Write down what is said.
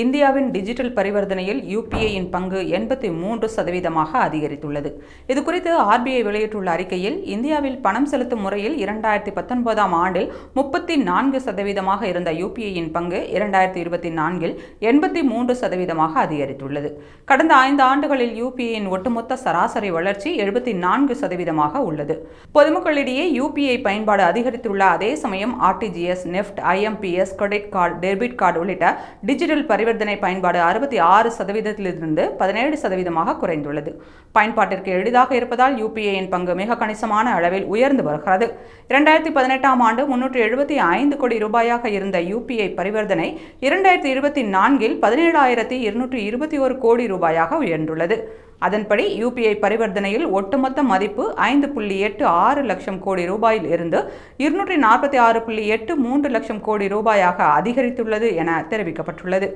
இந்தியாவின் டிஜிட்டல் பரிவர்த்தனையில் யூபிஐயின் பங்கு 83% அதிகரித்துள்ளது. இதுகுறித்து ஆர்பிஐ வெளியிட்டுள்ள அறிக்கையில், இந்தியாவில் பணம் செலுத்தும் முறையில் 2019ஆம் ஆண்டில் 34% இருந்த யூபிஐயின் பங்கு 2024இல் 83% அதிகரித்துள்ளது. கடந்த 5 ஆண்டுகளில் யூபிஐயின் ஒட்டுமொத்த சராசரி வளர்ச்சி 74% உள்ளது. பொதுமக்களிடையே யூபிஐ பயன்பாடு அதிகரித்துள்ள அதே சமயம் RTGS, NEFT, IMPS, credit card, debit card உள்ளிட்ட டிஜிட்டல் பரிவர்த்தனை பயன்பாடு 66%இலிருந்து 17% குறைந்துள்ளது. பயன்பாட்டிற்கு எளிதாக இருப்பதால் யூபிஐயின் பங்கு மிக கணிசமான அளவில் உயர்ந்து வருகிறது. 2018ஆம் ஆண்டு 375 கோடி ரூபாயாக இருந்த யூபிஐ பரிவர்த்தனை 2024இல் 17,221 கோடி ரூபாயாக உயர்ந்துள்ளது. அதன்படி யூபிஐ பரிவர்த்தனையில் ஒட்டுமொத்த மதிப்பு 5.86 லட்சம் கோடி ரூபாயில் இருந்து 246.83 லட்சம் கோடி ரூபாயாக அதிகரித்துள்ளது என தெரிவிக்கப்பட்டுள்ளது.